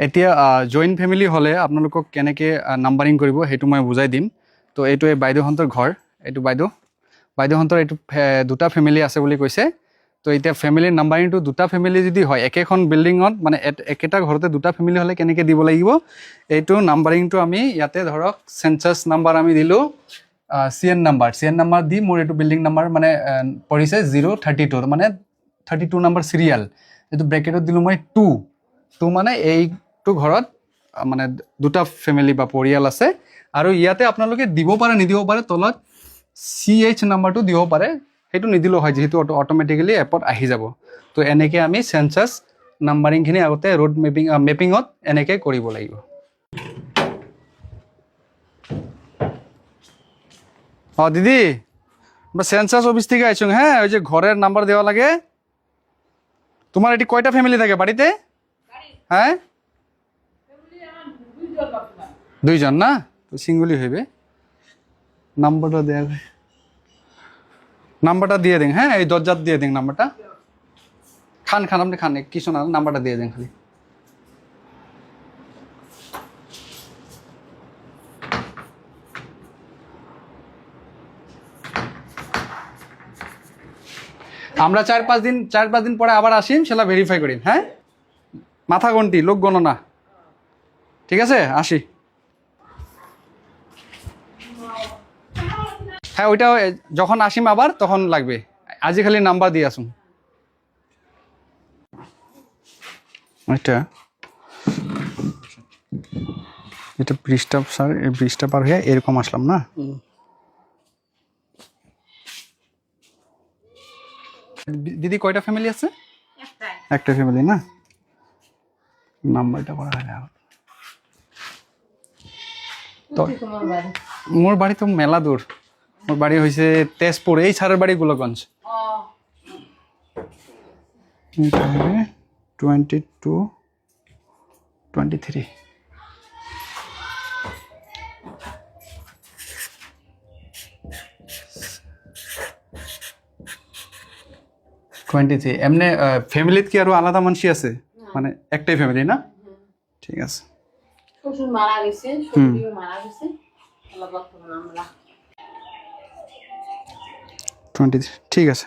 এতিয়া joint family হ'লে আপোনালোকক কেনেকৈ নাম্বাৰিং কৰিব সেইটো মই বুজাই দিম। তো এইটো এই বাইদেউহঁতৰ ঘৰ, এইটো বাইদেউহঁতৰ এইটো দুটা ফেমিলি আছে বুলি কৈছে। তো এতিয়া ফেমিলিৰ নাম্বাৰিংটো দুটা ফেমিলি যদি হয় একেখন বিল্ডিঙত মানে একেটা ঘৰতে দুটা ফেমিলি হ'লে কেনেকৈ দিব লাগিব, এইটো নাম্বাৰিংটো আমি ইয়াতে ধৰক চেঞ্চাছ নাম্বাৰ আমি দিলোঁ CN নাম্বাৰ দি মোৰ এইটো বিল্ডিং নাম্বাৰ মানে পৰিছে 032 মানে 32 নাম্বাৰ চিৰিয়েল। এইটো ব্ৰেকেটত দিলোঁ মই 2 মানে এইটো ঘৰত মানে দুটা ফেমিলি বা পৰিয়াল আছে। আৰু ইয়াতে আপোনালোকে দিব পাৰে নিদিব পাৰে, তলত CH নাম্বাৰটো দিব পাৰে, সেইটো নিদিলেও হয় যিহেতু অট'মেটিকেলি এপত আহি যাব। তো এনেকৈ আমি চেঞ্চাছ নাম্বাৰিংখিনি আগতে ৰোড মেপিঙত এনেকৈ কৰিব লাগিব। দিদি আমরা সেন্সাস অফিস থেকে আইসুন। হ্যাঁ, ওই যে ঘরের নাম্বার দেওয়া লাগে। তোমার এটি কয়টা ফ্যামিলি থাকে বাড়িতে? হ্যাঁ, দুইজন না, তো সিঙ্গুলি হইবে। নাম্বারটা দেওয়া, নাম্বারটা দিয়ে দিন। হ্যাঁ, এই দরজাত দিয়ে দিন নাম্বারটা। খান আপনি খান, কিছু না, নাম্বারটা দিয়ে দিন খালি। আমরা 4-5 দিন পরে আবার আসিম, সেটা ভেরিফাই করিম। হ্যাঁ, মাথা গন্তি, লোক গণনা, ঠিক আছে? আসি। হ্যাঁ, ওইটা যখন আসিম আবার তখন লাগবে। আজি খালি নাম্বার দিয়ে আসুন। এটা ব্রিজটা স্যার, এই ব্রিজটা পার হয়ে এরকম আসলাম না। দিদি কয়টা ফ্যামিলি আছে? একটা ফ্যামিলি না, নাম্বারটা করা হয়। তো মোর বাড়ি তো মেলা দূর, মোর বাড়ি হয়েছে তেজপুর, এই ছাড়ের বাড়ি গোলগঞ্জ। 22, 23 এমনি ফ্যামিলিত কি আরো আলাদা মানুষই আছে? মানে একটাই ফ্যামিলি না? ঠিক আছে। শ্বশুর মারা গেছে, শ্বশুরও মারা গেছে, বর্তমানে আমরা 23 ঠিক আছে।